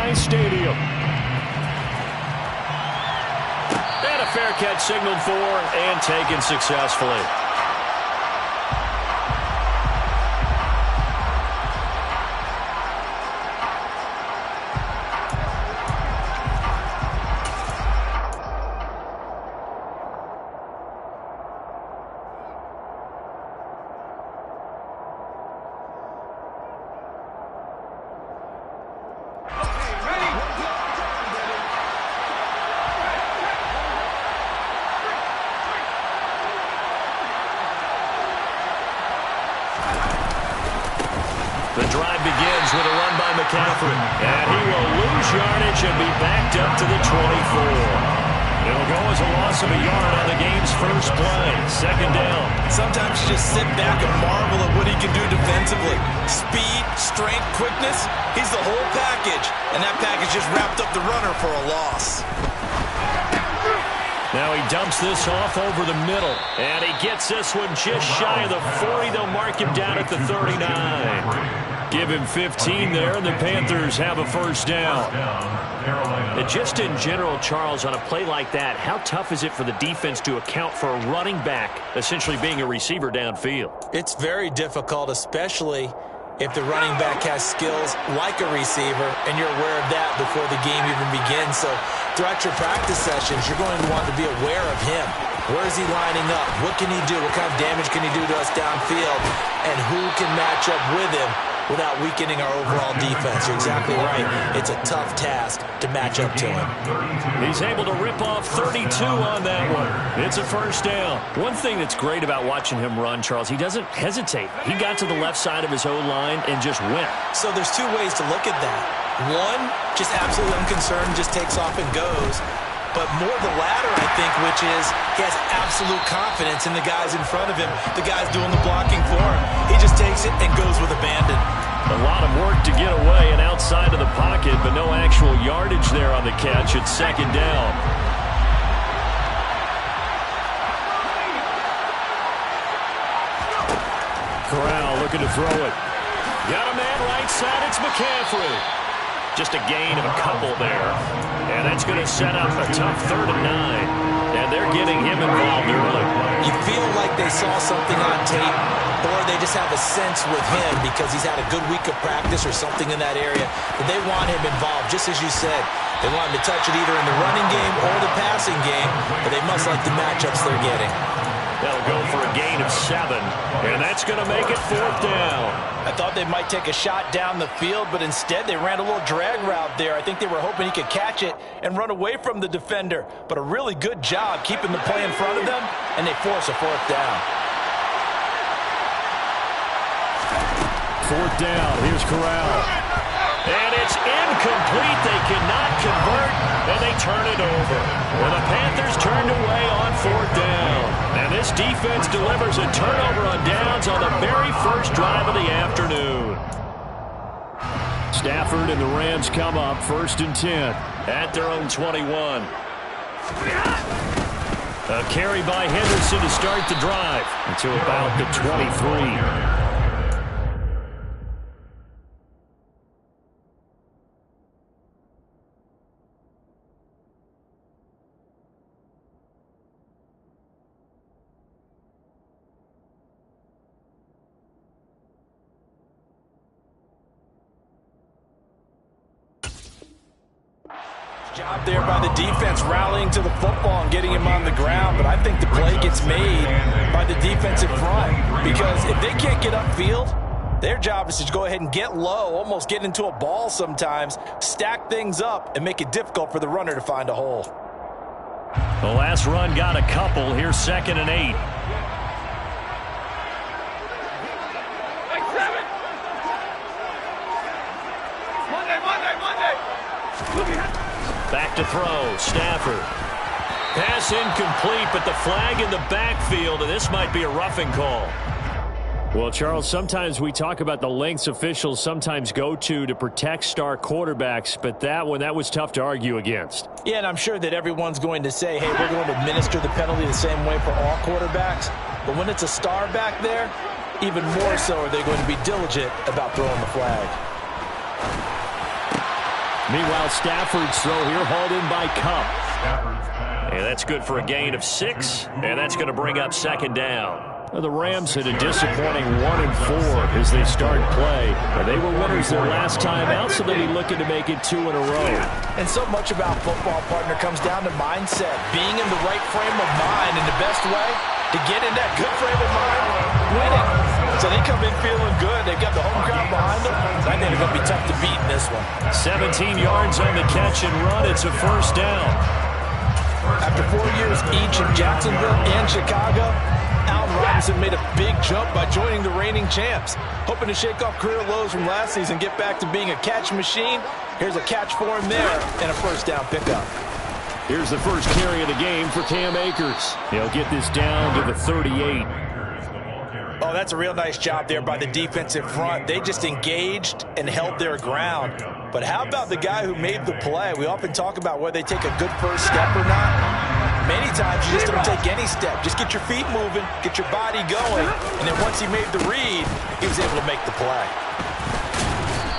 High Stadium. And a fair catch signaled for and taken successfully. The drive begins with a run by McCaffrey. And he will lose yardage and be backed up to the 24. It'll go as a loss of a yard on the game's first play. Second down. Sometimes you just sit back and marvel at what he can do defensively. Speed, strength, quickness. He's the whole package. And that package just wrapped up the runner for a loss. Now he dumps this off over the middle. And he gets this one just shy of the 40. They'll mark him down at the 39. Give him 15 there, and the Panthers have a first down. And just in general, Charles, on a play like that, how tough is it for the defense to account for a running back essentially being a receiver downfield? It's very difficult, especially if the running back has skills like a receiver, and you're aware of that before the game even begins. So throughout your practice sessions, you're going to want to be aware of him. Where is he lining up? What can he do? What kind of damage can he do to us downfield? And who can match up with him without weakening our overall defense? You're exactly right. It's a tough task to match up to him. He's able to rip off 32 on that one. It's a first down. One thing that's great about watching him run, Charles, he doesn't hesitate. He got to the left side of his O-line and just went. So there's two ways to look at that. One, just absolutely unconcerned, just takes off and goes. But more the latter, I think, which is he has absolute confidence in the guys in front of him, the guys doing the blocking for him. He just takes it and goes with abandon. A lot of work to get away and outside of the pocket, but no actual yardage there on the catch. It's second down. Corral looking to throw it. Got a man right side. It's McCaffrey. Just a gain of a couple there. And that's going to set up a tough 3rd and 9. And they're getting him involved early. You feel like they saw something on tape, or they just have a sense with him because he's had a good week of practice or something in that area, that they want him involved, just as you said. They want him to touch it either in the running game or the passing game, but they must like the matchups they're getting. They'll go for a gain of 7, and that's going to make it 4th down. I thought they might take a shot down the field, but instead they ran a little drag route there. I think they were hoping he could catch it and run away from the defender. But a really good job keeping the play in front of them, and they force a 4th down. 4th down, here's Corral. And it's incomplete. They cannot convert, and they turn it over. Well, the Panthers turned away on 4th down. And this defense delivers a turnover on downs on the very first drive of the afternoon. Stafford and the Rams come up 1st and 10 at their own 21. A carry by Henderson to start the drive until about the 23. Job there by the defense, rallying to the football and getting him on the ground. But I think the play gets made by the defensive front, because if they can't get upfield, their job is to go ahead and get low, almost get into a ball sometimes, stack things up, and make it difficult for the runner to find a hole. The last run got a couple. Here's 2nd and 8. Back to throw, Stafford. Pass incomplete, but the flag in the backfield, and this might be a roughing call. Well, Charles, sometimes we talk about the lengths officials sometimes go to protect star quarterbacks, but that was tough to argue against. Yeah, and I'm sure that everyone's going to say, hey, we're going to administer the penalty the same way for all quarterbacks. But when it's a star back there, even more so are they going to be diligent about throwing the flag. Meanwhile, Stafford's throw here hauled in by Kupp. And that's good for a gain of 6, and that's going to bring up second down. Well, the Rams had a disappointing 1-4 as they start play. They were winners their last time out, so they'll be looking to make it 2 in a row. And so much about football, partner, comes down to mindset. Being in the right frame of mind, and the best way to get in that good frame of mind, winning. So they come in feeling good. They've got the home crowd behind them. I think they're going to be tough to beat in this one. 17 yards on the catch and run. It's a first down. After 4 years each in Jacksonville and Chicago, Allen Robinson made a big jump by joining the reigning champs. Hoping to shake off career lows from last season, get back to being a catch machine. Here's a catch for him there and a first down pickup. Here's the first carry of the game for Cam Akers. He'll get this down to the 38. Oh, that's a real nice job there by the defensive front. They just engaged and held their ground. But how about the guy who made the play? We often talk about whether they take a good first step or not. Many times you just don't take any step. Just get your feet moving, get your body going, and then once he made the read, he was able to make the play.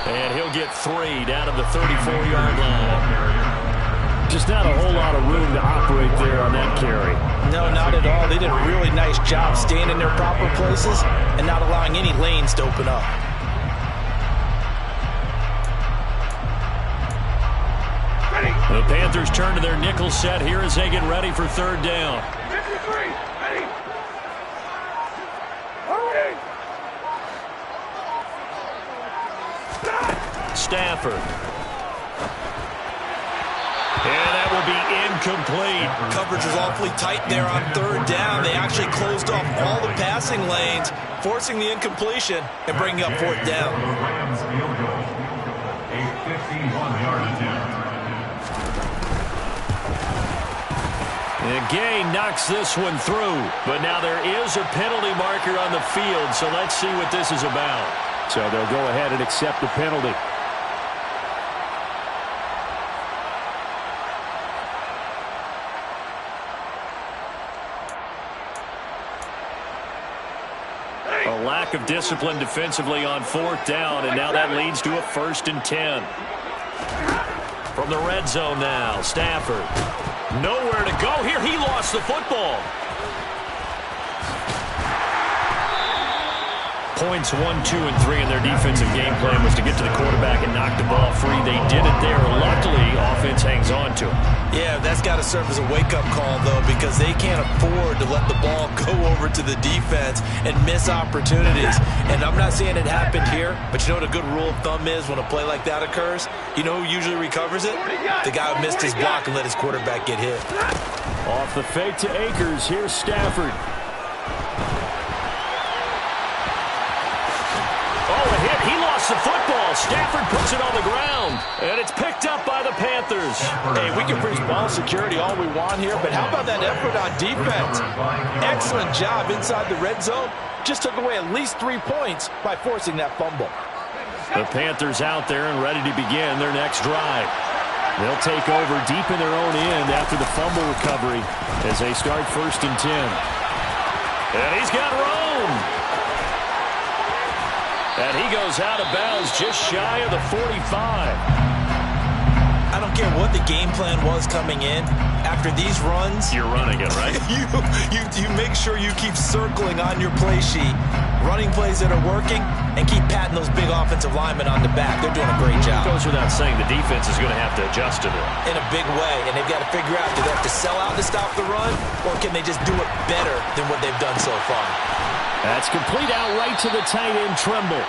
And he'll get 3 down to the 34-yard line. Just not a whole lot of room to operate there on that carry. No, not at all. They did a really nice job staying in their proper places and not allowing any lanes to open up. The Panthers turn to their nickel set here as they get ready for third down. 53, ready. Stafford. And that will be incomplete. Coverage was awfully tight there on third down. They actually closed off all the passing lanes, forcing the incompletion and bringing up fourth down. And Gay knocks this one through. But now there is a penalty marker on the field, so let's see what this is about. So they'll go ahead and accept the penalty. A lack of discipline defensively on fourth down, and now that leads to a 1st and 10. From the red zone now, Stafford. Nowhere to go here. He lost the football. Points 1, 2, and 3 in their defensive game plan was to get to the quarterback and knock the ball free. They did it there. Luckily, offense hangs on to it. Yeah, that's got to serve as a wake-up call, though, because they can't afford to let the ball go over to the defense and miss opportunities. And I'm not saying it happened here, but you know what a good rule of thumb is when a play like that occurs? You know who usually recovers it? The guy who missed his block and let his quarterback get hit. Off the fake to Akers, here's Stafford. He lost the football. Stafford puts it on the ground, and it's picked up by the Panthers. Hey, we can preach ball security all we want here, but how about that effort on defense? Excellent job inside the red zone. Just took away at least 3 points by forcing that fumble. The Panthers out there and ready to begin their next drive. They'll take over deep in their own end after the fumble recovery as they start 1st and 10. And he's got Rome. And he goes out of bounds just shy of the 45. I don't care what the game plan was coming in. After these runs, you're running it, right? you make sure you keep circling on your play sheet, running plays that are working, and keep patting those big offensive linemen on the back. They're doing a great job. It goes without saying the defense is going to have to adjust to that. In a big way, and they've got to figure out, do they have to sell out to stop the run, or can they just do it better than what they've done so far? That's complete out right to the tight end, Tremble.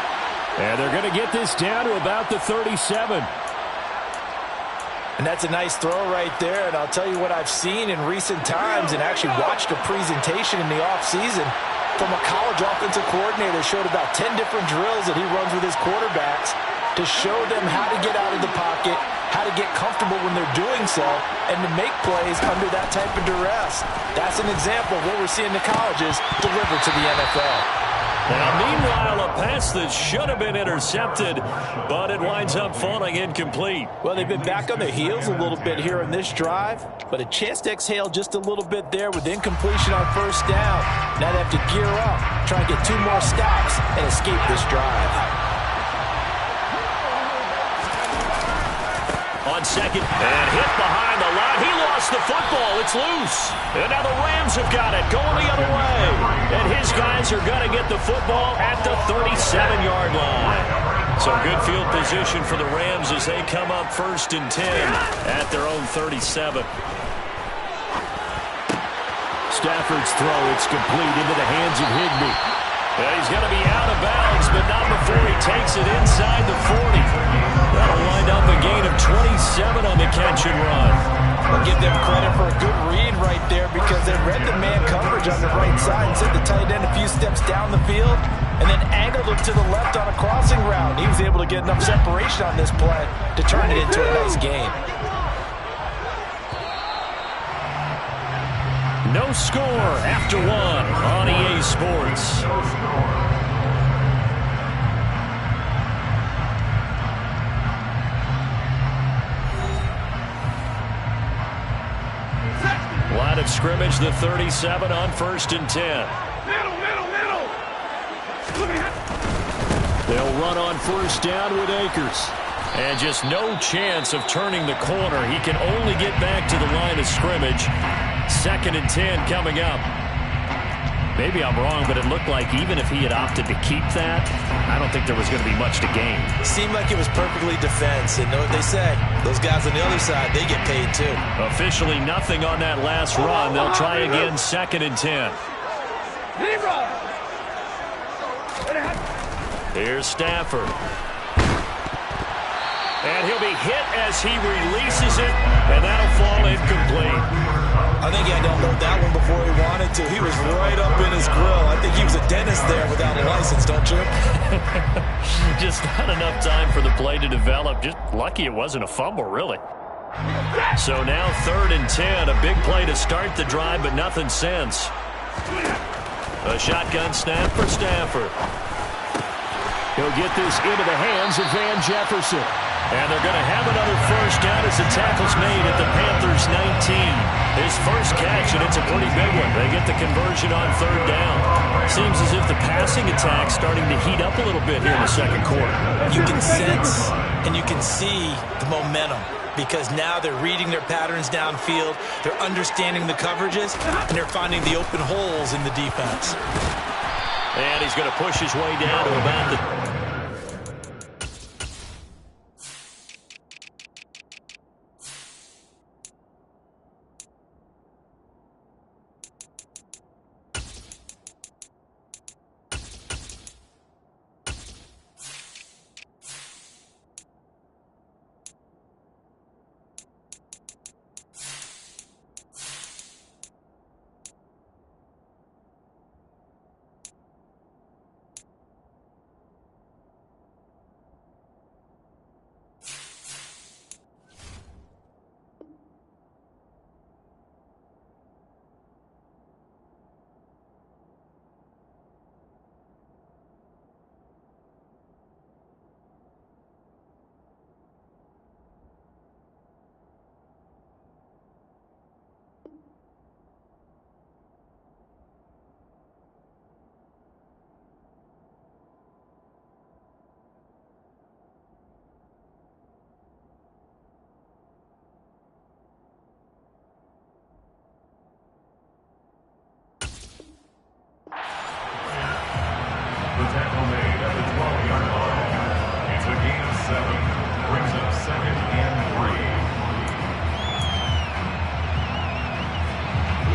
And they're going to get this down to about the 37. And that's a nice throw right there. And I'll tell you what I've seen in recent times and actually watched a presentation in the offseason from a college offensive coordinator. Showed about 10 different drills that he runs with his quarterbacks to show them how to get out of the pocket, how to get comfortable when they're doing so, and to make plays under that type of duress. That's an example of what we're seeing the colleges deliver to the NFL. Now, meanwhile, a pass that should have been intercepted, but it winds up falling incomplete. Well, they've been back on their heels a little bit here in this drive, but a chance to exhale just a little bit there with incompletion on first down. Now they have to gear up, try and get 2 more stops, and escape this drive. On second, and hit behind the line. He lost the football. It's loose. And now the Rams have got it, going the other way. And his guys are going to get the football at the 37-yard line. So good field position for the Rams as they come up 1st and 10 at their own 37. Stafford's throw, it's complete into the hands of Higbee. He's going to be out of bounds, but not before he takes it inside the 40. That'll wind up a gain of 27 on the catch and run. I'll give them credit for a good read right there because they read the man coverage on the right side and sent the tight end a few steps down the field and then angled him to the left on a crossing route. He was able to get enough separation on this play to turn it into a nice gain. No score after one on EA Sports. Line of scrimmage, the 37 on 1st and 10. Middle. They'll run on 1st down with Akers. And just no chance of turning the corner. He can only get back to the line of scrimmage. 2nd and 10 coming up. Maybe I'm wrong, but it looked like even if he had opted to keep that, I don't think there was going to be much to gain. Seemed like it was perfectly defense. And know what they say, those guys on the other side, they get paid too. Officially nothing on that last run. They'll try again 2nd and 10. Here's Stafford. And he'll be hit as he releases it, and that'll fall incomplete. I think he had to unload that one before he wanted to. He was right up in his grill. I think he was a dentist there without a license, don't you? Just not enough time for the play to develop. Just lucky it wasn't a fumble, really. So now 3rd and 10. A big play to start the drive, but nothing since. A shotgun snap for Stafford. He'll get this into the hands of Van Jefferson. And they're going to have another 1st down as the tackle's made at the Panthers' 19. His first catch, and it's a pretty big one. They get the conversion on 3rd down. Seems as if the passing attack's starting to heat up a little bit here in the 2nd quarter. You can sense and you can see the momentum because now they're reading their patterns downfield, they're understanding the coverages, and they're finding the open holes in the defense. And he's going to push his way down to about the... tackle made at the 12-yard line. It's a gain of 7. Brings up 2nd and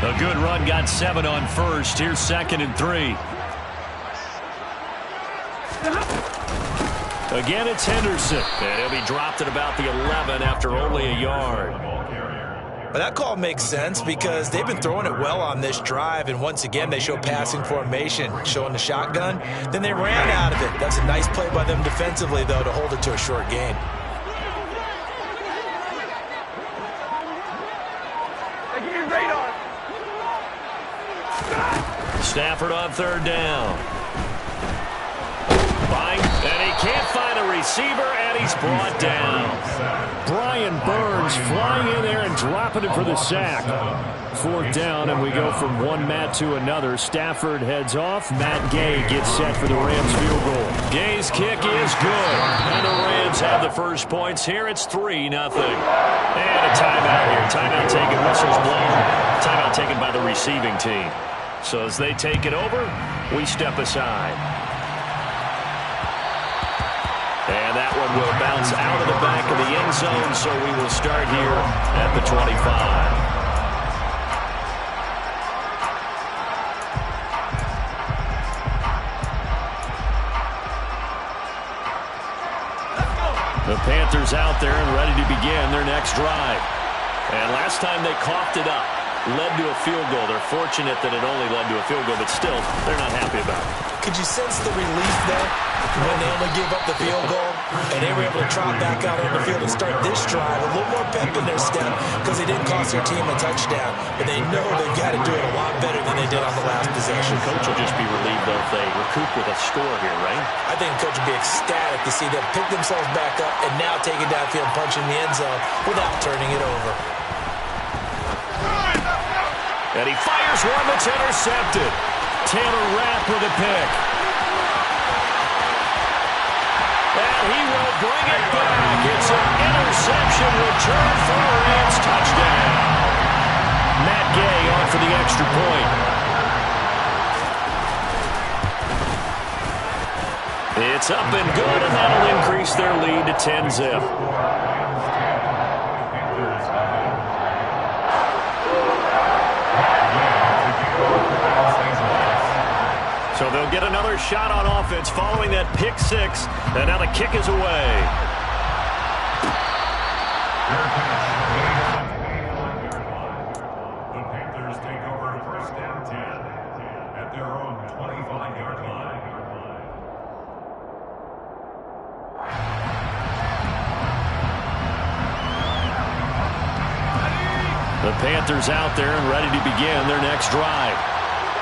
3. A good run got 7 on 1st. Here's 2nd and 3. Again, it's Henderson. And he'll be dropped at about the 11 after only a yard. But that call makes sense because they've been throwing it well on this drive, and once again they show passing formation, showing the shotgun. Then they ran out of it. That's a nice play by them defensively, though, to hold it to a short gain. Stafford on 3rd down. And he can't find a receiver, and he's brought down. Brian Burns flying in there and dropping it for the sack. 4th down, and we go from one Matt to another. Stafford heads off. Matt Gay gets set for the Rams field goal. Gay's kick is good, and the Rams have the first points here. It's 3-0. And a timeout here. Timeout taken, whistles blown. Timeout taken by the receiving team. So as they take it over, we step aside. And that one will bounce out of the back of the end zone, so we will start here at the 25. The Panthers out there and ready to begin their next drive. And last time they coughed it up, led to a field goal. They're fortunate that it only led to a field goal, but still, they're not happy about it. Could you sense the relief there when they only gave up the field goal and they were able to trot back out on the field and start this drive? A little more pep in their step because they didn't cost their team a touchdown, but they know they've got to do it a lot better than they did on the last possession. Coach will just be relieved, though, if they recoup with a score here, right? I think the coach will be ecstatic to see them pick themselves back up and now take it downfield, punching the end zone without turning it over. And he fires one that's intercepted. Taylor Rapp with a pick. And he will bring it back. It's an interception return for a Rams touchdown. Matt Gay on for the extra point. It's up and good, and that'll increase their lead to 10-zip. So they'll get another shot on offense following that pick six. And now the kick is away. The Panthers take over 1st and 10 at their own 25-yard line. The Panthers out there and ready to begin their next drive.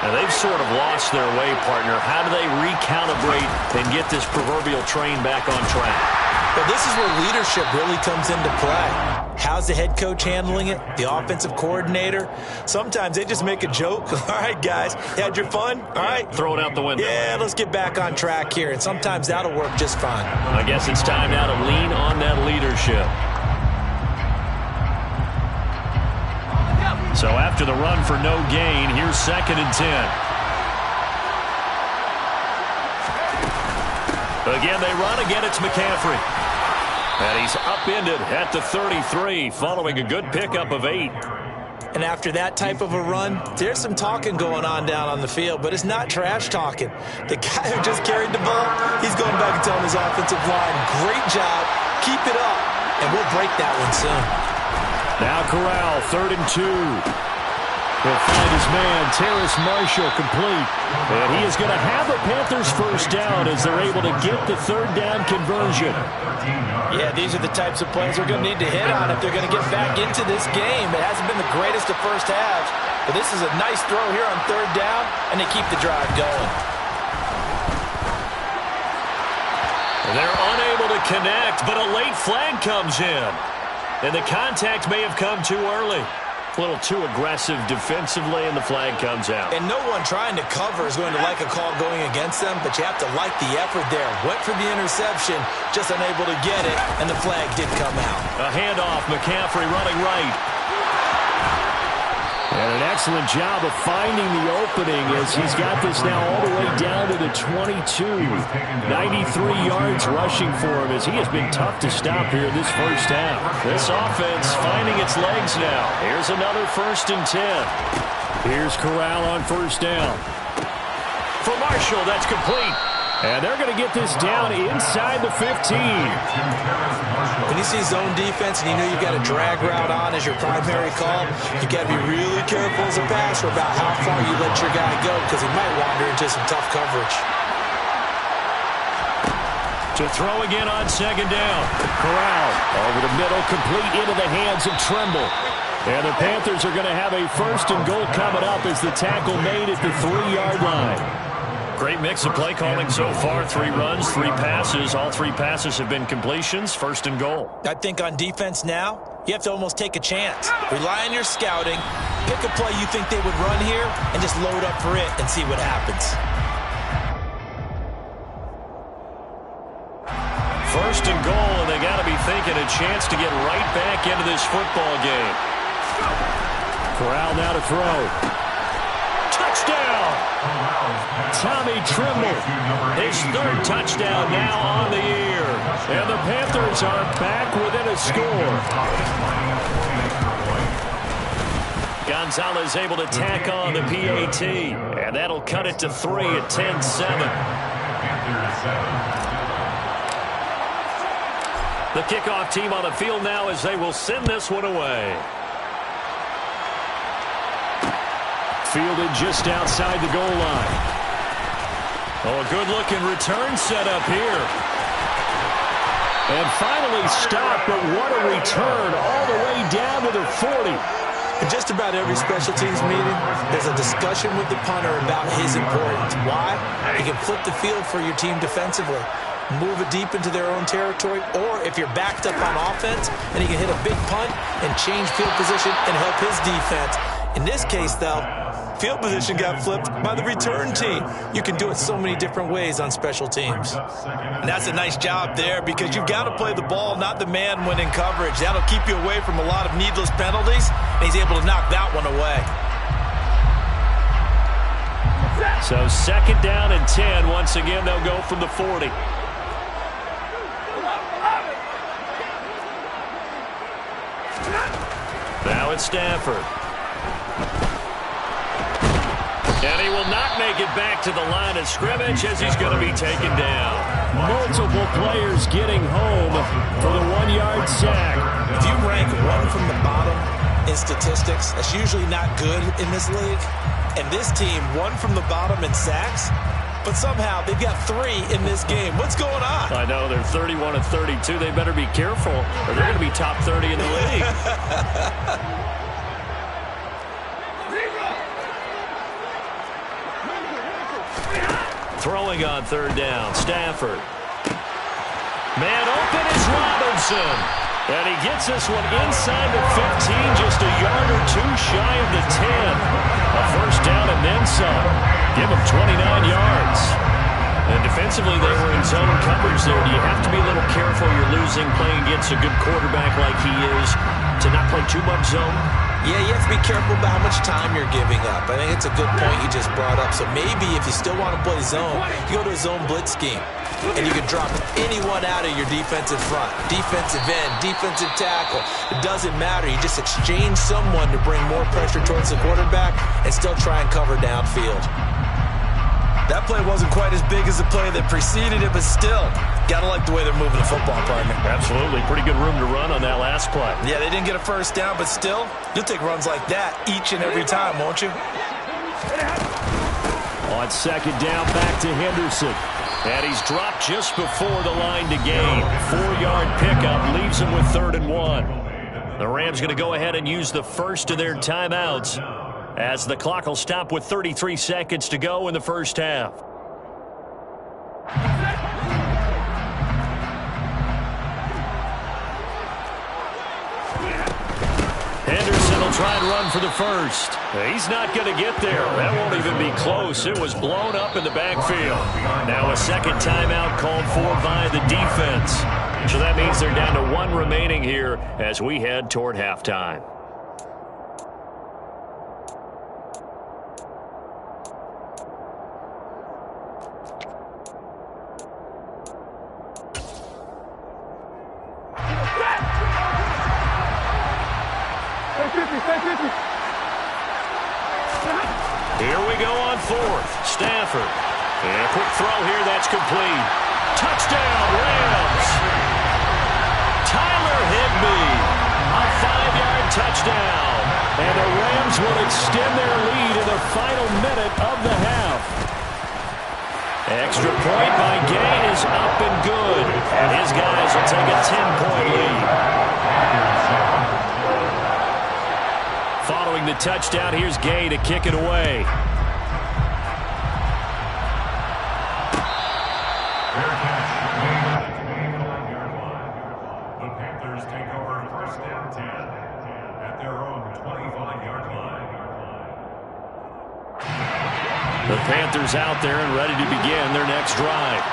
Now, they've sort of lost their way, partner. How do they recalibrate and get this proverbial train back on track? Well, this is where leadership really comes into play. How's the head coach handling it? The offensive coordinator? Sometimes they just make a joke. All right, guys, you had your fun? All right. Throw it out the window. Yeah, let's get back on track here. And sometimes that'll work just fine. I guess it's time now to lean on that leadership. So after the run for no gain, here's 2nd and 10. Again, they run. Again, it's McCaffrey. And he's upended at the 33 following a good pickup of 8. And after that type of a run, there's some talking going on down on the field, but it's not trash talking. The guy who just carried the ball, he's going back and telling his offensive line, great job, keep it up, and we'll break that one soon. Now Corral, 3rd and 2. He'll find his man, Terrace Marshall, complete. And he is going to have the Panthers first down as they're able to get the 3rd down conversion. Yeah, these are the types of plays they're going to need to hit on if they're going to get back into this game. It hasn't been the greatest of first halves, but this is a nice throw here on 3rd down, and they keep the drive going. And they're unable to connect, but a late flag comes in. And the contact may have come too early. A little too aggressive defensively, and the flag comes out. And no one trying to cover is going to like a call going against them, but you have to like the effort there. Went for the interception, just unable to get it, and the flag did come out. A handoff, McCaffrey running right. And an excellent job of finding the opening as he's got this now all the way down to the 22. 93 yards rushing for him as he has been tough to stop here this first half. This offense finding its legs now. Here's another 1st and 10. Here's Corral on 1st down. For Marshall, that's complete. And they're going to get this down inside the 15. When you see zone defense and you know you've got a drag route on as your primary call, you've got to be really careful as a passer about how far you let your guy go because he might wander into some tough coverage. To throw again on 2nd down. Corral over the middle, complete into the hands of Tremble. And the Panthers are going to have a 1st and goal coming up as the tackle made at the 3-yard line. Great mix of play calling so far. 3 runs, 3 passes. All 3 passes have been completions. 1st and goal. I think on defense now, you have to almost take a chance. Rely on your scouting. Pick a play you think they would run here and just load up for it and see what happens. 1st and goal, and they got to be thinking a chance to get right back into this football game. Corral now to throw. Touchdown! Tommy Tremble, his 3rd touchdown now on the year. And the Panthers are back within a score. Gonzalez able to tack on the PAT, and that'll cut it to 3 at 10-7. The kickoff team on the field now as they will send this one away. Fielded just outside the goal line. Oh, a good-looking return set up here. And finally stopped, but what a return all the way down to the 40. In just about every special teams meeting, there's a discussion with the punter about his importance. Why? He can flip the field for your team defensively, move it deep into their own territory, or if you're backed up on offense, and he can hit a big punt and change field position and help his defense. In this case, though, field position got flipped by the return team. You can do it so many different ways on special teams. And that's a nice job there because you've got to play the ball, not the man when in coverage. That'll keep you away from a lot of needless penalties, and he's able to knock that one away. So 2nd down and 10. Once again, they'll go from the 40. Now it's Stafford. And he will not make it back to the line of scrimmage as he's going to be taken down. Multiple players getting home for the 1-yard sack. If you rank 1 from the bottom in statistics, that's usually not good in this league. And this team, 1 from the bottom in sacks, but somehow they've got 3 in this game. What's going on? I know, they're 31 of 32. They better be careful, or they're going to be top 30 in the league. Throwing on 3rd down, Stafford. Man open is Robinson. And he gets this one inside the 15, just a yard or 2 shy of the 10. A 1st down and then some. Give him 29 yards. And defensively, they were in zone coverage there. Do you have to be a little careful? You're losing playing against a good quarterback like he is to not play too much zone? Yeah, you have to be careful about how much time you're giving up. I think it's a good point you just brought up. So maybe if you still want to play zone, you go to a zone blitz scheme. And you can drop anyone out of your defensive front. Defensive end, defensive tackle. It doesn't matter. You just exchange someone to bring more pressure towards the quarterback and still try and cover downfield. That play wasn't quite as big as the play that preceded it, but still, got to like the way they're moving the football, partner. Absolutely. Pretty good room to run on that last play. Yeah, they didn't get a 1st down, but still, you'll take runs like that each and every time, won't you? On 2nd down, back to Henderson. And he's dropped just before the line to gain. 4-yard pickup leaves him with 3rd and 1. The Rams going to go ahead and use the first of their timeouts as the clock will stop with 33 seconds to go in the 1st half. Henderson will try and run for the 1st. He's not going to get there. That won't even be close. It was blown up in the backfield. Now a 2nd timeout called for by the defense. So that means they're down to 1 remaining here as we head toward halftime. Here we go on 4th. Stafford. And a quick throw here. That's complete. Touchdown, Rams. Tyler Higbee. A 5-yard touchdown. And the Rams will extend their lead in the final minute of the half. Extra point by Gay is up and good. And his guys will take a 10-point lead. Following the touchdown, here's Gay to kick it away. 25-yard line. The Panthers out there and ready to begin their next drive.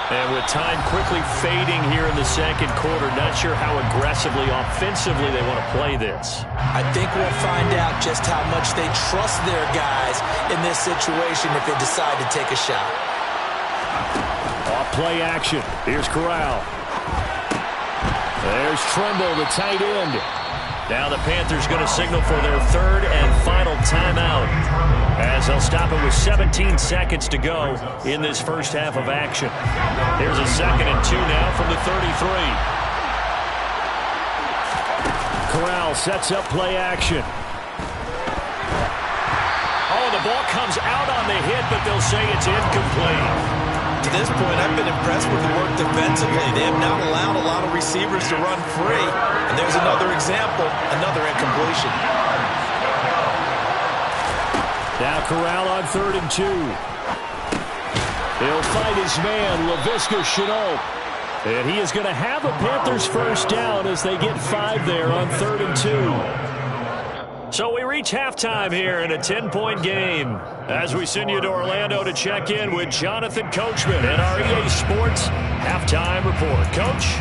And with time quickly fading here in the second quarter, not sure how aggressively, offensively they want to play this. I think we'll find out just how much they trust their guys in this situation if they decide to take a shot. Off play action. Here's Corral. There's Tremble, the tight end. Now the Panthers going to signal for their third and final timeout, as they'll stop it with 17 seconds to go in this first half of action. Here's a 2nd and 2 now from the 33. Corral sets up play action. Oh, the ball comes out on the hit, but they'll say it's incomplete. To this point, I've been impressed with the work defensively. They have not allowed a lot of receivers to run free. And there's another example, another incompletion. Now Corral on 3rd and 2. He'll fight his man, Laviska Shenault. And he is going to have a Panthers first down as they get 5 there on 3rd and 2. So we reach halftime here in a 10-point game as we send you to Orlando to check in with Jonathan Coachman at our EA Sports Halftime Report. Coach?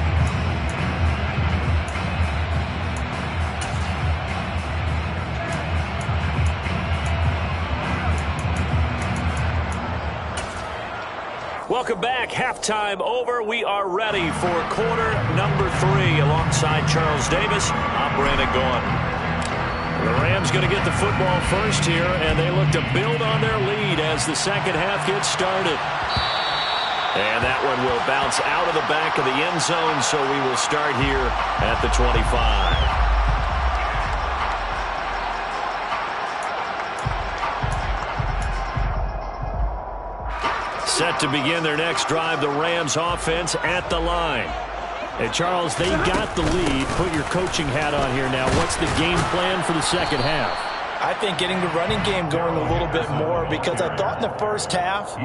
Welcome back. Halftime over. We are ready for quarter number 3 alongside Charles Davis. I'm Brandon Gaudin. The Rams going to get the football first here, and they look to build on their lead as the second half gets started. And that one will bounce out of the back of the end zone, so we will start here at the 25. Set to begin their next drive, the Rams offense at the line. Hey, Charles, they got the lead. Put your coaching hat on here now. What's the game plan for the second half? I think getting the running game going a little bit more, because I thought in the first half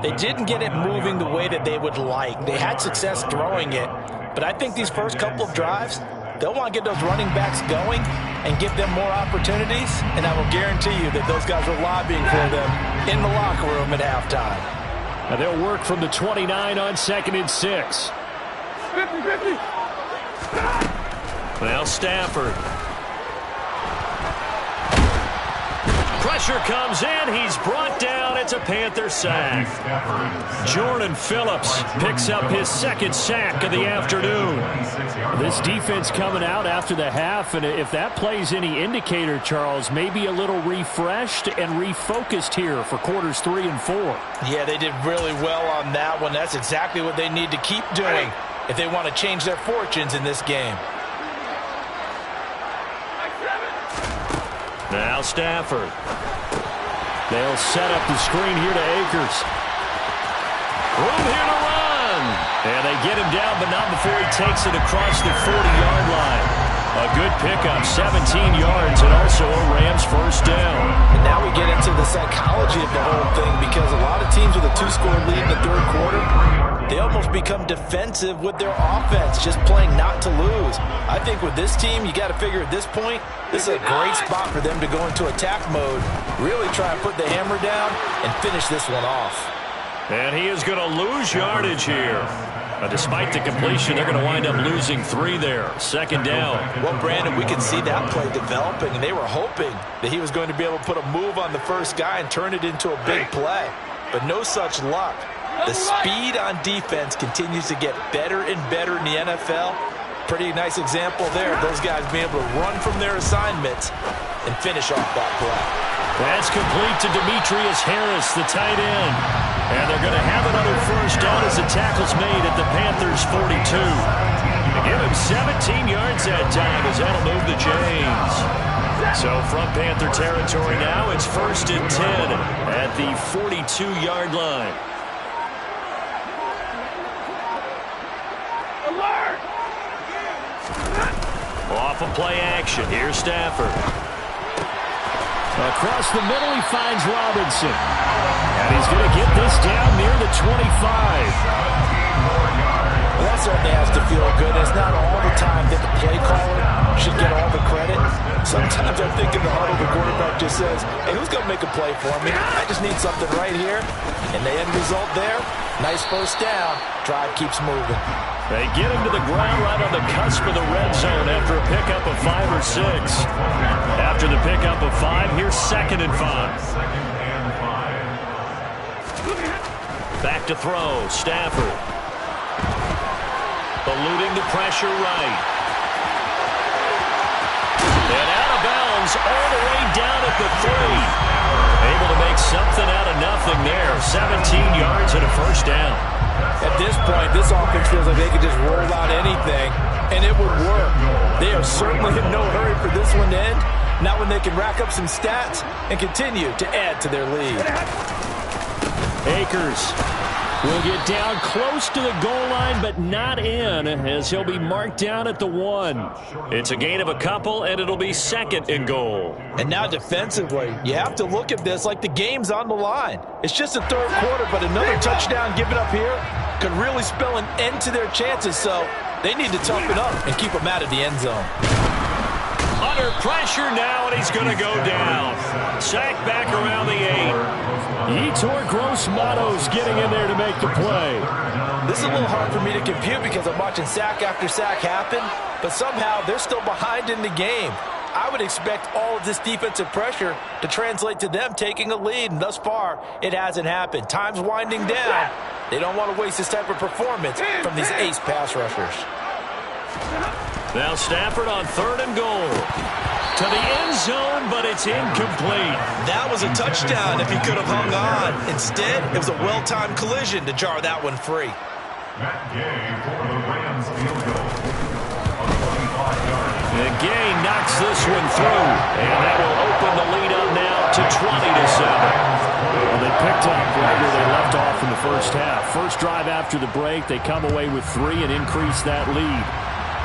they didn't get it moving the way that they would like. They had success throwing it, but I think these first couple of drives, they'll want to get those running backs going and give them more opportunities, and I will guarantee you that those guys are lobbying for them in the locker room at halftime. Now they'll work from the 29 on 2nd and 6. 50-50. Now Stafford. Pressure comes in. He's brought down. It's a Panther sack. Jordan Phillips picks up his 2nd sack of the afternoon. This defense coming out after the half, and if that plays any indicator, Charles, maybe a little refreshed and refocused here for quarters 3 and 4. Yeah, they did really well on that one. That's exactly what they need to keep doing if they want to change their fortunes in this game. Now Stafford. They'll set up the screen here to Akers. Room here to run. And they get him down, but not before he takes it across the 40-yard line. A good pickup, 17 yards, and also a Rams first down. And now we get into the psychology of the whole thing, because a lot of teams with a 2-score lead in the third quarter, they almost become defensive with their offense, just playing not to lose. I think with this team, you got to figure at this point, this is a great spot for them to go into attack mode, really try and put the hammer down and finish this one off. And he is going to lose yardage here. Despite the completion, they're going to wind up losing 3 there. 2nd down. Well, Brandon, we could see that play developing, and they were hoping that he was going to be able to put a move on the first guy and turn it into a big play. But no such luck. The speed on defense continues to get better and better in the NFL. Pretty nice example there of those guys being able to run from their assignments and finish off that play. That's complete to Demetrius Harris, the tight end. And they're going to have another first down as the tackle's made at the Panthers' 42. They give him 17 yards that time as that'll move the chains. So from Panther territory now, it's 1st and 10 at the 42-yard line. Off of play action. Here's Stafford. Across the middle, he finds Robinson. And he's going to get this down near the 25. Well, that certainly has to feel good. It's not all the time that the play caller should get all the credit. Sometimes I think in the huddle, the quarterback just says, hey, who's going to make a play for me? I just need something right here. And the end result there, nice first down. Drive keeps moving. They get him to the ground right on the cusp of the red zone after a pickup of 5 or 6. After the pickup of 5, here's 2nd and 5. Back to throw, Stafford. Eluding the pressure right. And out of bounds all the way down at the 3. Able to make something out of nothing there. 17 yards and a first down. At this point, this offense feels like they could just roll out anything, and it would work. They are certainly in no hurry for this one to end. Not when they can rack up some stats and continue to add to their lead. Akers will get down close to the goal line, but not in, as he'll be marked down at the 1. It's a gain of a couple, and it'll be 2nd and goal. And now defensively, you have to look at this like the game's on the line. It's just the 3rd quarter, but another touchdown given up here could really spell an end to their chances, so they need to toughen up and keep them out of the end zone. Under pressure now, and he's going to go down. Sacked back around the 8. Yetur Gross-Matos getting in there to make the play. This is a little hard for me to compute because I'm watching sack after sack happen, but somehow they're still behind in the game. I would expect all of this defensive pressure to translate to them taking a lead, and thus far, it hasn't happened. Time's winding down. They don't want to waste this type of performance from these ace pass rushers. Now Stafford on 3rd and goal. To the end zone, but it's incomplete. That was a touchdown if he could have hung on. Instead, it was a well-timed collision to jar that one free. Matt Gay for the Rams field goal. A 25-yard. And Gay knocks this one through, and that will open the lead up now to 20-7. Well, they picked up right where they left off in the first half. First drive after the break, they come away with 3 and increase that lead.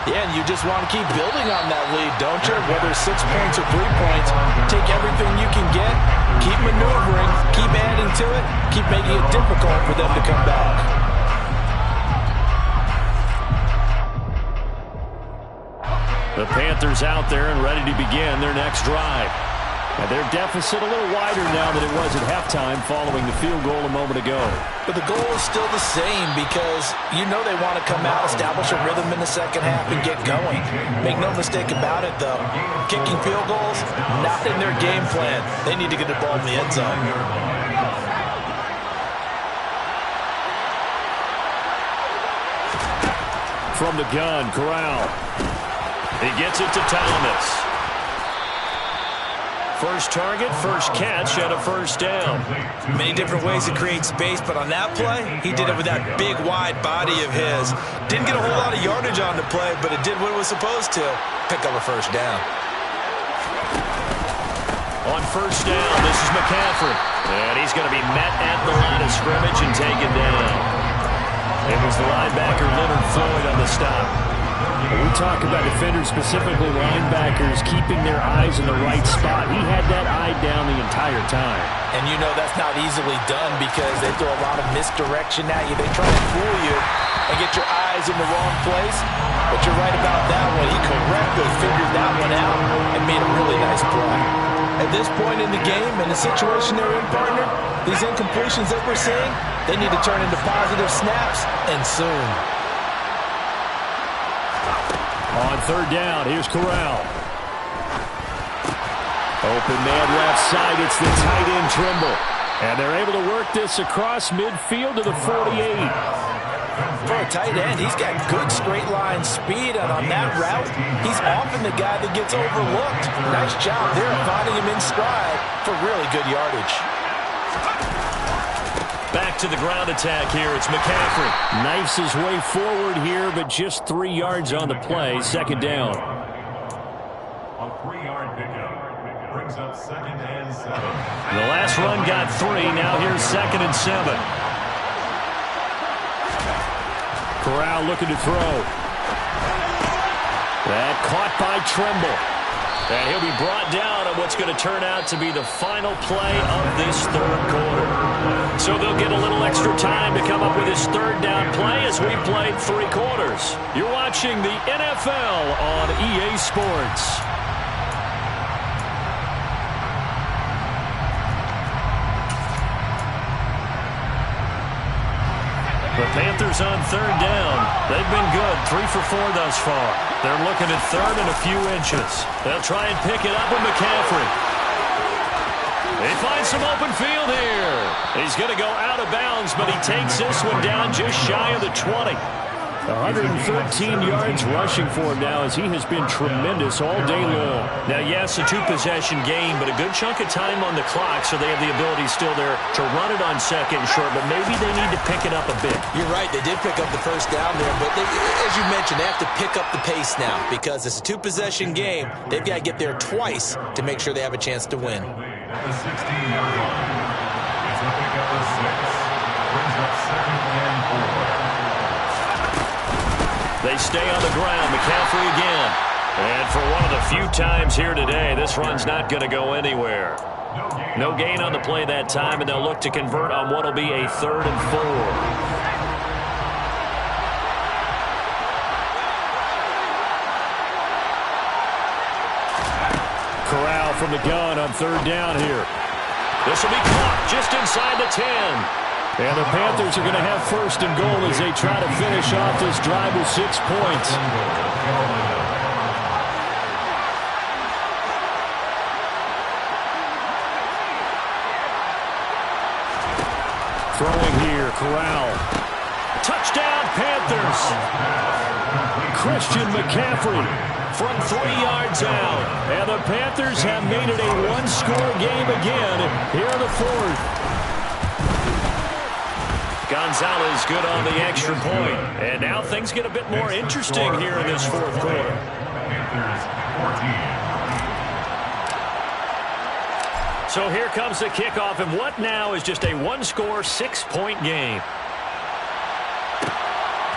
Yeah, and you just want to keep building on that lead, don't you? Whether it's 6 points or 3 points, take everything you can get, keep maneuvering, keep adding to it, keep making it difficult for them to come back. The Panthers out there and ready to begin their next drive. And their deficit a little wider now than it was at halftime following the field goal a moment ago. But the goal is still the same because you know they want to come out, establish a rhythm in the second half, and get going. Make no mistake about it, though. Kicking field goals, not in their game plan. They need to get the ball in the end zone. From the gun, Corral. He gets it to Thomas. First target, first catch, and a first down. Many different ways to create space, but on that play, he did it with that big, wide body of his. Didn't get a whole lot of yardage on the play, but it did what it was supposed to. Pick up a first down. On first down, this is McCaffrey. And he's going to be met at the line of scrimmage and taken down. It was the linebacker Leonard Floyd on the stop. We talk about defenders, specifically linebackers, keeping their eyes in the right spot. He had that eye down the entire time. And you know that's not easily done because they throw a lot of misdirection at you. They try to fool you and get your eyes in the wrong place. But you're right about that one. He correctly figured that one out and made a really nice play. At this point in the game, in the situation they're in, partner, these incompletions that we're seeing, they need to turn into positive snaps, and soon. On third down, here's Corral. Open man left side, it's the tight end Trimble. And they're able to work this across midfield to the 48. For a tight end, he's got good straight line speed, and on that route, he's often the guy that gets overlooked. Nice job there of finding him in stride for really good yardage. Back to the ground attack here. It's McCaffrey. Knifes his way forward here, but just 3 yards on the play. Second down. A 3-yard pickup brings up 2nd and 7. The last run got 3. Now here's 2nd and 7. Corral looking to throw. That caught by Trimble. And he'll be brought down on what's going to turn out to be the final play of this third quarter. So they'll get a little extra time to come up with this third down play as we played 3 quarters. You're watching the NFL on EA Sports. Panthers on third down. They've been good, 3 for 4 thus far. They're looking at third and a few inches. They'll try and pick it up with McCaffrey. He finds some open field here. He's going to go out of bounds, but he takes this one down just shy of the 20. 113 yards rushing for him now as he has been tremendous all day long. Now, yes, a 2-possession game, but a good chunk of time on the clock, so they have the ability still there to run it on second and short, but maybe they need to pick it up a bit. You're right. They did pick up the first down there, but as you mentioned, they have to pick up the pace now because it's a 2-possession game. They've got to get there twice to make sure they have a chance to win. At the 16-yard line, it's a pickup of 6. Brings up 2nd and 4. They stay on the ground. McCaffrey again. And for one of the few times here today, this run's not going to go anywhere. No gain on the play that time, and they'll look to convert on what will be a 3rd and 4. Corral from the gun on third down here. This will be caught just inside the 10. And the Panthers are going to have 1st and goal as they try to finish off this drive with 6 points. Throwing here, Corral. Touchdown, Panthers. Christian McCaffrey from 3 yards out. And the Panthers have made it a 1-score game again here in the 4th. Gonzalez good on the extra point. And now things get a bit more interesting here in this 4th quarter. So here comes the kickoff, and what now is just a 1-score, 6-point game.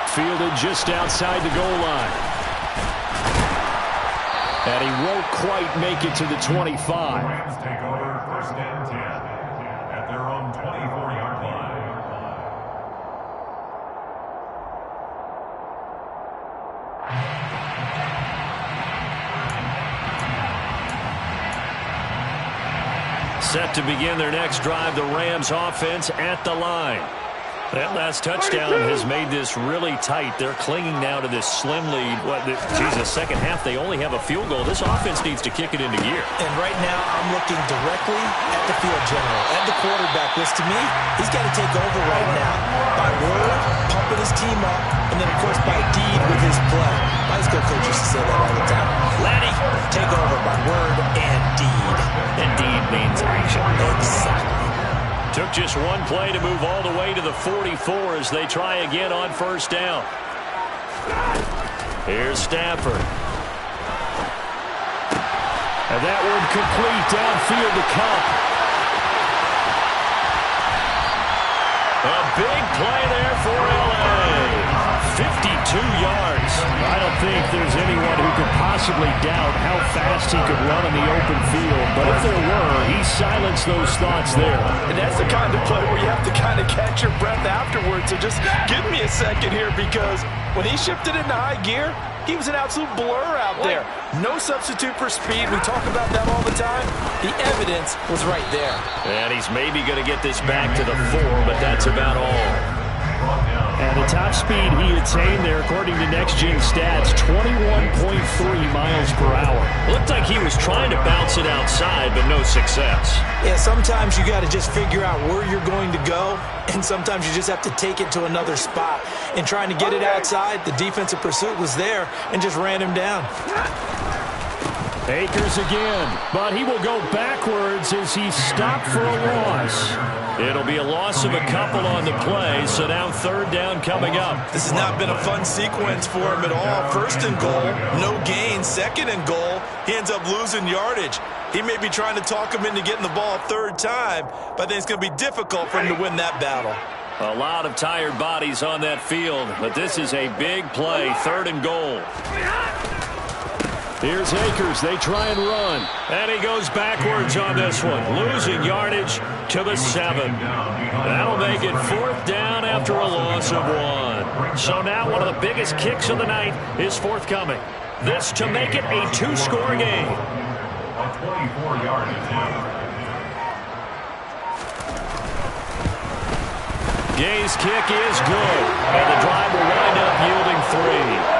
Fielded just outside the goal line. And he won't quite make it to the 25. Rams take over 1st and 10 at their own 24-yard line. Set to begin their next drive, the Rams offense at the line. That last touchdown has made this really tight. They're clinging now to this slim lead. Second half, they only have a field goal. This offense needs to kick it into gear. And right now, I'm looking directly at the field general, at the quarterback, which to me, he's got to take over right now. By word, pumping his team up, and then, of course, by deed with his play. My high school coach used to say that all the time. Laddie, take over by word and deed. And deed means action. Exactly. Took just one play to move all the way to the 44 as they try again on 1st down. Here's Stafford. And that one complete downfield to Kupp. A big play there for L.A. 52 yards. I don't think there's anyone who could possibly doubt how fast he could run in the open field. But if there were, he silenced those thoughts there. And that's the kind of play where you have to kind of catch your breath afterwards. So just give me a second here, because when he shifted into high gear, he was an absolute blur out there. No substitute for speed. We talk about that all the time. The evidence was right there. And he's maybe going to get this back to the 4, but that's about all. And the top speed he attained there, according to Next Gen Stats, 21.3 miles per hour. Looked like he was trying to bounce it outside, but no success. Yeah, sometimes you got to just figure out where you're going to go, and sometimes you just have to take it to another spot. And trying to get it outside, the defensive pursuit was there and just ran him down. Akers again, but he will go backwards as he's stopped for a loss. It'll be a loss of a couple on the play, so now 3rd down coming up. This has not been a fun sequence for him at all. 1st and goal, no gain. 2nd and goal, he ends up losing yardage. He may be trying to talk him into getting the ball a 3rd time, but I think it's going to be difficult for him to win that battle. A lot of tired bodies on that field, but this is a big play, 3rd and goal. Here's Akers. They try and run. And he goes backwards on this one, losing yardage to the 7. That'll make it 4th down after a loss of 1. So now one of the biggest kicks of the night is forthcoming. This to make it a 2-score game. A 24-yard attempt. Gay's kick is good, and the drive will wind up yielding 3.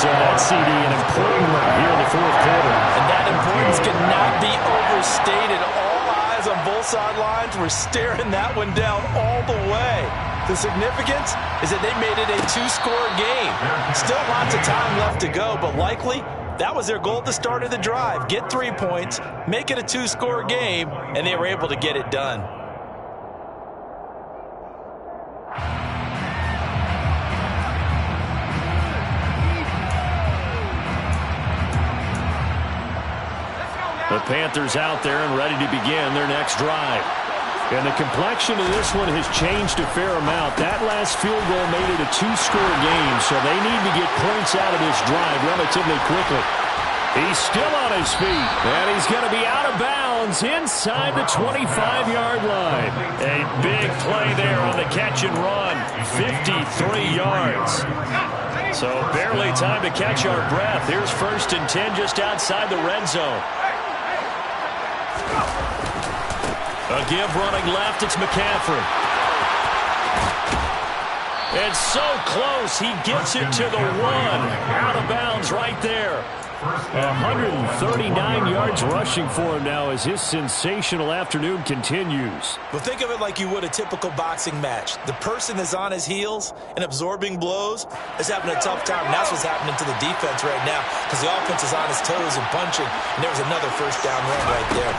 So that CD, an important one here in the fourth quarter. And that importance cannot be overstated. All eyes on both sidelines were staring that one down all the way. The significance is that they made it a 2-score game. Still lots of time left to go, but likely that was their goal at the start of the drive. Get 3 points, make it a 2-score game, and they were able to get it done. The Panthers out there and ready to begin their next drive. And the complexion of this one has changed a fair amount. That last field goal made it a 2-score game, so they need to get points out of this drive relatively quickly. He's still on his feet, and he's going to be out of bounds inside the 25-yard line. A big play there on the catch and run, 53 yards. So barely time to catch our breath. Here's 1st and 10 just outside the red zone. A give running left, it's McCaffrey. It's so close, he gets it to the 1. Out of bounds right there. 139 yards rushing for him now as his sensational afternoon continues. But think of it like you would a typical boxing match. The person is on his heels and absorbing blows is having a tough time. And that's what's happening to the defense right now because the offense is on his toes and punching. And there was another first down run right there.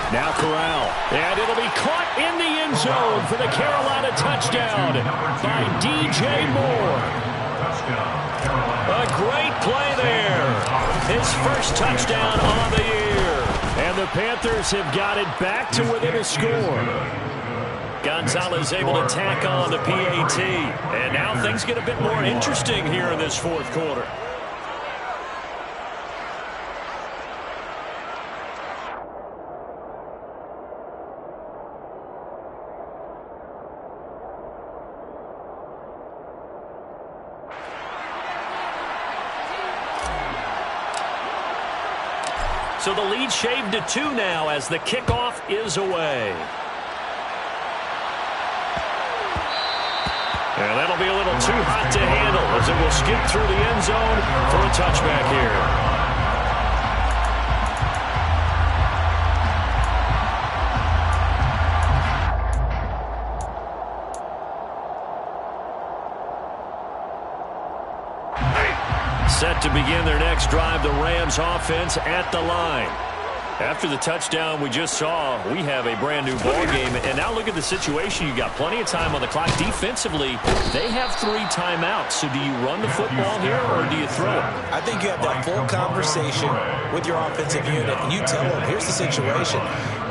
Now Corral, and it'll be caught in the end zone for the Carolina touchdown by DJ Moore. A great play there. His first touchdown on the year. And the Panthers have got it back to within a score. Gonzalez able to tack on the PAT. And now things get a bit more interesting here in this fourth quarter. So the lead shaved to 2 now as the kickoff is away. And that'll be a little too hot to handle as it will skip through the end zone for a touchback here. Set to begin their next drive, the Rams offense at the line. After the touchdown we just saw, we have a brand new ball game. And now look at the situation. You got plenty of time on the clock. Defensively, they have 3 timeouts. So do you run the football here or do you throw it? I think you have that full conversation with your offensive unit, and you tell them, here's the situation.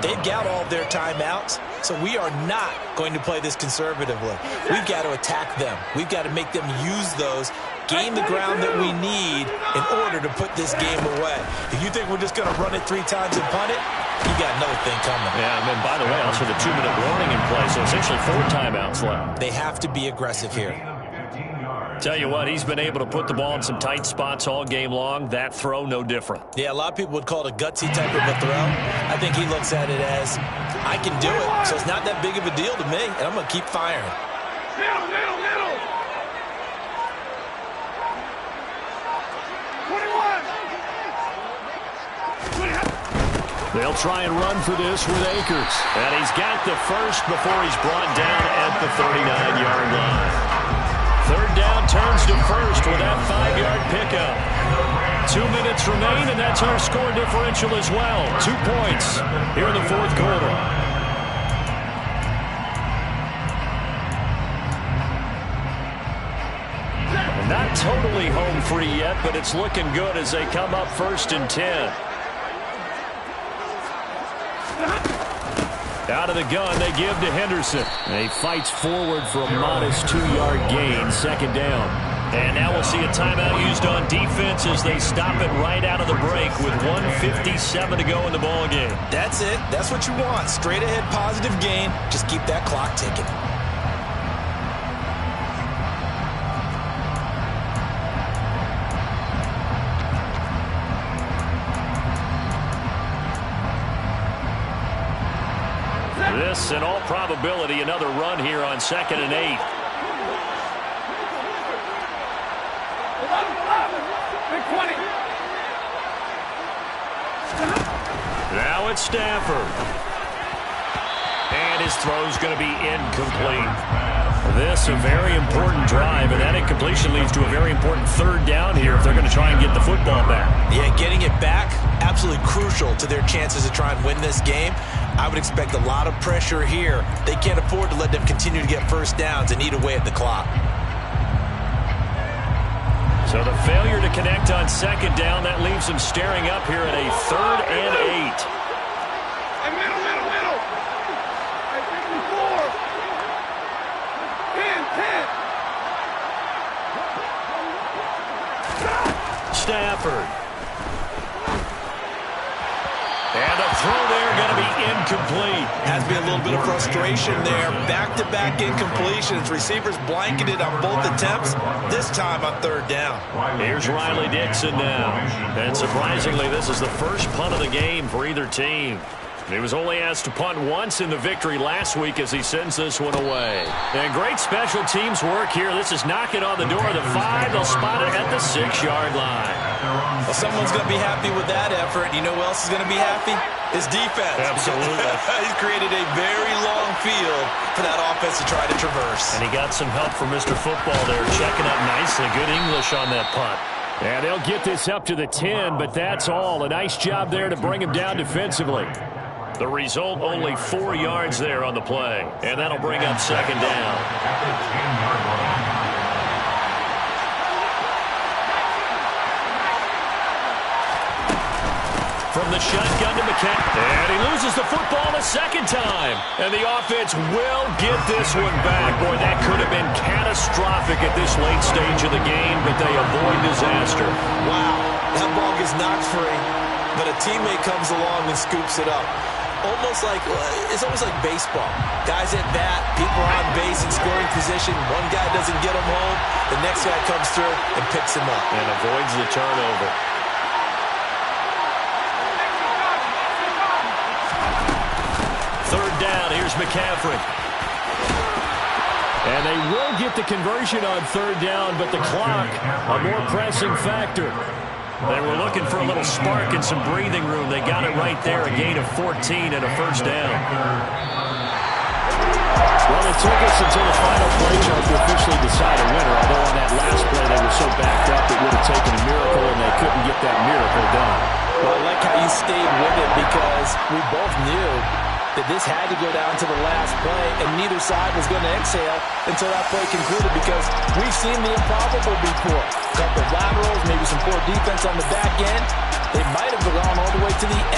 They've got all of their timeouts, so we are not going to play this conservatively. We've got to attack them. We've got to make them use those, gain the ground that we need in order to put this game away. If you think we're just going to run it 3 times and punt it, you got another thing coming. Yeah, and then by the way, also the 2-minute warning in play, so essentially 4 timeouts left. They have to be aggressive here. Tell you what, he's been able to put the ball in some tight spots all game long. That throw, no different. Yeah, a lot of people would call it a gutsy type of a throw. I think he looks at it as, I can do it, so it's not that big of a deal to me, and I'm going to keep firing. Middle, middle, middle. 21. They'll try and run for this with Akers. And he's got the first before he's brought down at the 39-yard line. 3rd down turns to first with that 5-yard pickup. 2 minutes remain, and that's our score differential as well. 2 points here in the fourth quarter. Not totally home free yet, but it's looking good as they come up 1st and 10. Out of the gun, they give to Henderson. And he fights forward for a modest 2-yard gain, 2nd down. And now we'll see a timeout used on defense as they stop it right out of the break with 1:57 to go in the ball game. That's it. That's what you want. Straight ahead positive gain. Just keep that clock ticking. This, in all probability, another run here on 2nd and 8. Now it's Stafford. And his throw's going to be incomplete. This, a very important drive, and that incompletion leads to a very important 3rd down here if they're going to try and get the football back. Yeah, getting it back, absolutely crucial to their chances to try and win this game. I would expect a lot of pressure here. They can't afford to let them continue to get first downs and eat away at the clock. So the failure to connect on 2nd down, that leaves them staring up here at a 3rd and 8. Hey, middle. Hey, 54. 10. Stafford. And a throw there going to be incomplete. Has to be a little bit of frustration there. Back-to-back incompletions. Receivers blanketed on both attempts, this time on 3rd down. Here's Riley Dixon now. And surprisingly, this is the first punt of the game for either team. He was only asked to punt once in the victory last week as he sends this one away. And great special teams work here. This is knocking on the door of the 5. They'll spot it at the 6-yard line. Well, someone's going to be happy with that effort. You know who else is going to be happy? His defense. Absolutely. He's created a very long field for that offense to try to traverse. And he got some help from Mr. Football there, checking up nicely. Good English on that punt. And they'll get this up to the 10, but that's all. A nice job there to bring him down defensively. The result, only 4 yards there on the play. And that'll bring up 2nd down. From the shotgun to McCaffrey. And he loses the football a 2nd time. And the offense will get this one back. Boy, that could have been catastrophic at this late stage of the game, but they avoid disaster. Wow, that ball gets knocked free, but a teammate comes along and scoops it up. It's almost like baseball. Guys at bat, people are on base in scoring position. One guy doesn't get him home. The next guy comes through and picks him up. And avoids the turnover. Third down, here's McCaffrey. And they will get the conversion on 3rd down, but the clock, a more pressing factor. They were looking for a little spark and some breathing room. They got it right there, a gain of 14 and a 1st down. Well, it took us until the final play chart to officially decide a winner, although on that last play they were so backed up it would have taken a miracle, and they couldn't get that miracle done. Well, I like how you stayed with it because we both knew that this had to go down to the last play, and neither side was going to exhale until that play concluded because we've seen the improbable before. A couple of laterals, maybe some poor defense on the back end. They might have gone all the way to the end.